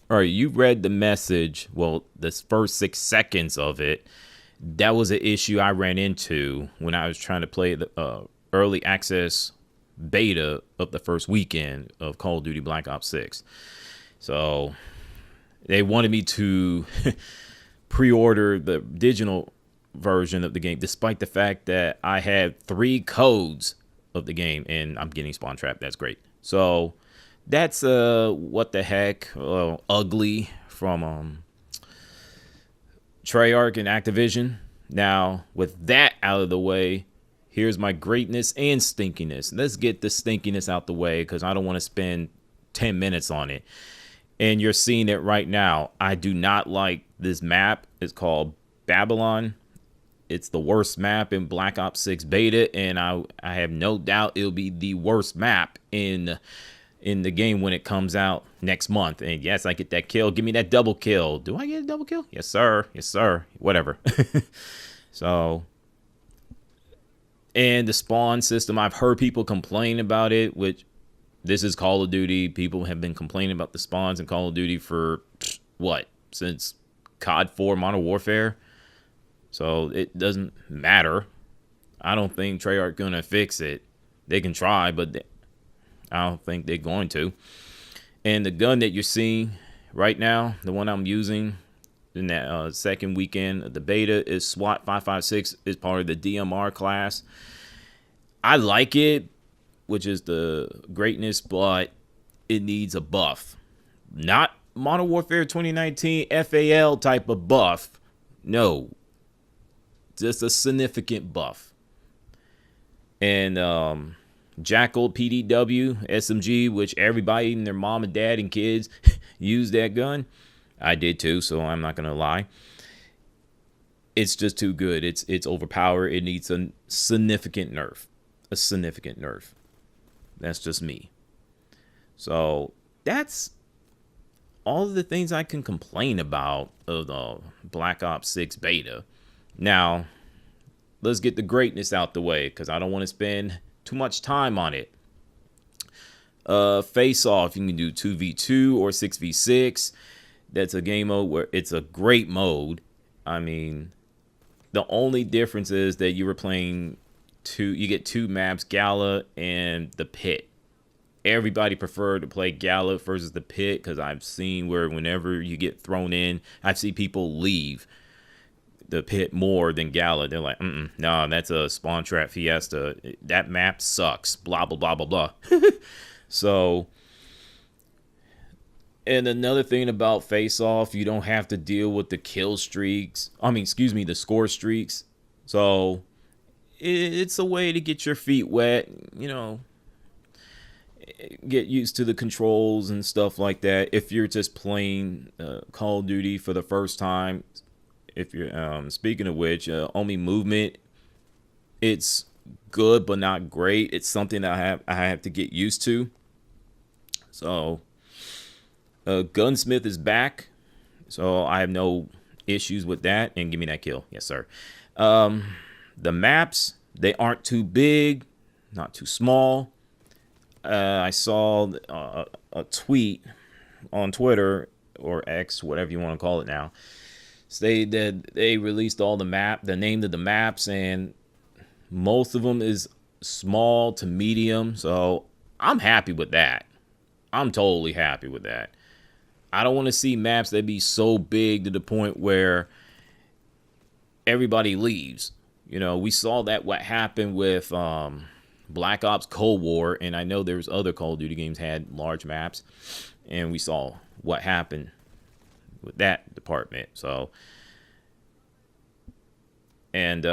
All right, you read the message. Well, this first 6 seconds of it, that was an issue I ran into when I was trying to play the early access beta of the first weekend of Call of Duty Black Ops 6. So they wanted me to pre-order the digital version of the game, despite the fact that I had 3 codes of the game, and I'm getting spawn trapped. That's great. So that's what the heck, ugly from Treyarch and Activision. Now, with that out of the way, here's my greatness and stinkiness. Let's get the stinkiness out the way because I don't want to spend 10 minutes on it. And you're seeing it right now. I do not like this map. It's called Babylon. It's the worst map in Black Ops 6 beta, and I have no doubt it'll be the worst map in the game when it comes out next month. And yes, I get that kill. Give me that double kill. Do I get a double kill? Yes, sir. Yes, sir. Whatever. So, and the spawn system, I've heard people complain about it, which this is Call of Duty. People have been complaining about the spawns in Call of Duty for what? Since COD 4 Modern Warfare. So it doesn't matter. I don't think Treyarch gonna fix it. They can try, but I don't think they're going to. And the gun that you're seeing right now, the one I'm using in that second weekend of the beta, is Swat 556. Is part of the DMR class. I like it, which is the greatness, but it needs a buff. Not Modern Warfare 2019 FAL type of buff. No. Just a significant buff. And Jackal PDW SMG, which everybody and their mom and dad and kids use that gun. I did too, so I'm not gonna lie. It's just too good. It's overpowered. It needs a significant nerf. A significant nerf. That's just me. So that's all of the things I can complain about of the Black Ops 6 beta. Now, let's get the greatness out the way because I don't want to spend too much time on it. Face Off, you can do 2v2 or 6v6. That's a game mode where it's a great mode. I mean, the only difference is that you were playing you get 2 maps, Gala and the Pit. Everybody preferred to play Gala versus the Pit because I've seen where whenever you get thrown in, I've seen people leave the Pit more than Gala. They're like, no, that's a spawn trap fiesta. That map sucks. Blah, blah, blah, blah, blah. So, and another thing about Face Off, you don't have to deal with the kill streaks. The score streaks. So, it's a way to get your feet wet, get used to the controls and stuff like that. If you're just playing Call of Duty for the first time, if you're speaking of which, omni movement, it's good but not great. It's something that I have to get used to. So Gunsmith is back, so I have no issues with that. And give me that kill. Yes, sir. The maps, they aren't too big, not too small. I saw a tweet on Twitter or X, whatever you want to call it now. They released all the name of the maps, and most of them is small to medium. So I'm happy with that. I'm totally happy with that. I don't want to see maps that be so big to the point where everybody leaves. We saw that what happened with Black Ops Cold War, and I know there's other Call of Duty games had large maps, and we saw what happened with that department. So, and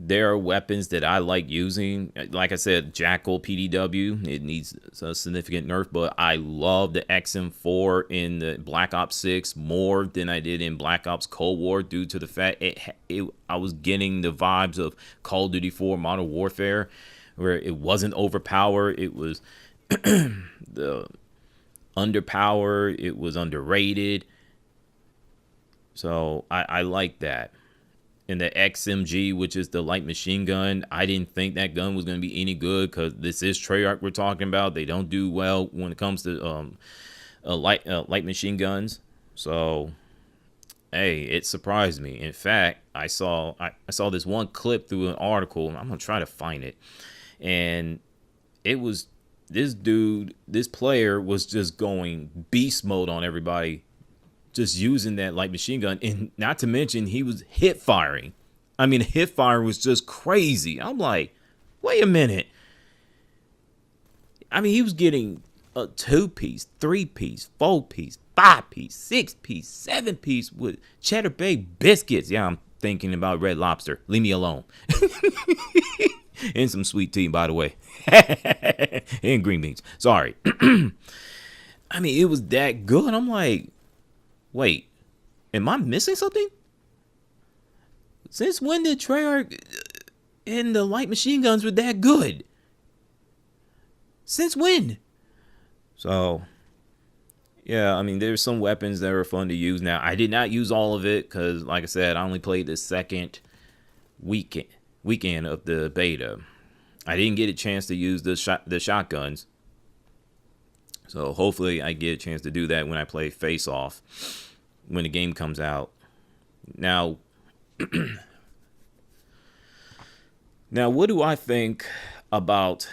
there are weapons that I like using. Like I said, Jackal PDW, it needs a significant nerf, but I love the XM4 in the Black Ops 6 more than I did in Black Ops Cold War due to the fact I was getting the vibes of Call of Duty 4 Modern Warfare, where it wasn't overpowered. It was the underpowered. It was underrated. So I like that. And the XMG, which is the light machine gun, I didn't think that gun was going to be any good because this is Treyarch we're talking about. They don't do well when it comes to light machine guns. So hey, it surprised me. In fact, I saw this one clip through an article. I'm gonna try to find it, and it was this player was just going beast mode on everybody, just using that light machine gun, and not to mention he was hip firing. I mean, hip fire was just crazy. I'm like, wait a minute. I mean, he was getting a 2-piece, 3-piece, 4-piece, 5-piece, 6-piece, 7-piece with cheddar bay biscuits. Yeah, I'm thinking about Red Lobster. Leave me alone. And some sweet tea, by the way. And green beans. Sorry. I mean, it was that good. I'm like, wait, am I missing something? Since when did Treyarch and the light machine guns were that good? Since when? So, yeah, I mean, there's some weapons that are fun to use. Now, I did not use all of it because, like I said, I only played the second weekend of the beta. I didn't get a chance to use the shotguns. So hopefully I get a chance to do that when I play Face Off, when the game comes out. Now, what do I think about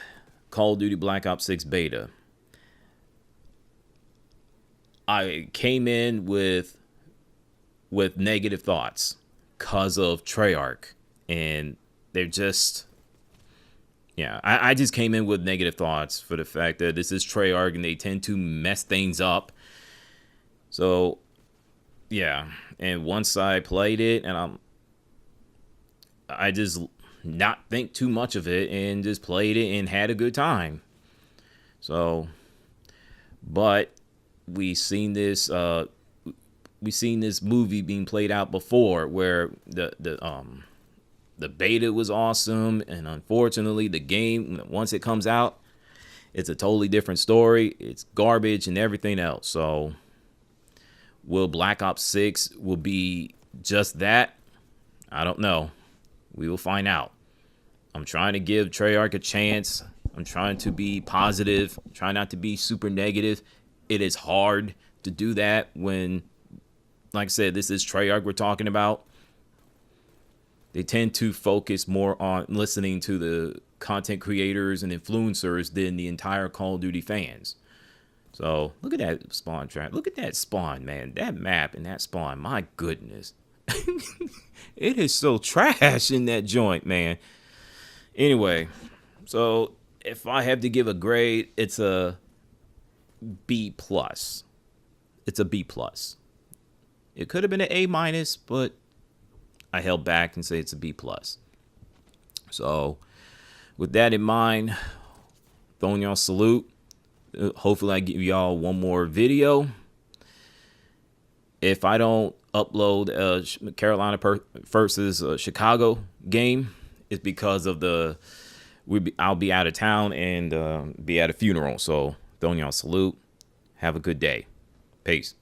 Call of Duty Black Ops 6 beta? I came in with negative thoughts because of Treyarch, and they're just, yeah, I just came in with negative thoughts for the fact that this is Treyarch and they tend to mess things up. So, yeah, and once I played it, and I just not think too much of it and just played it and had a good time. So, but we seen this movie being played out before, where the beta was awesome, and unfortunately the game, once it comes out, it's a totally different story. It's garbage and everything else. So will Black Ops 6 will be just that? I don't know. We will find out. I'm trying to give Treyarch a chance. I'm trying to be positive, try not to be super negative. It is hard to do that when, like I said, this is Treyarch we're talking about. They tend to focus more on listening to the content creators and influencers than the entire Call of Duty fans. So look at that spawn track. Look at that spawn, man. That map and that spawn. My goodness. It is so trash in that joint, man. Anyway, so if I have to give a grade, it's a B+. It's a B+. It could have been an A-, but I held back and say it's a B+. So with that in mind, throwing y'all salute. Hopefully I give y'all one more video. If I don't upload Carolina versus Chicago game, it's because of I'll be out of town and be at a funeral. So throwing y'all salute. Have a good day. Peace.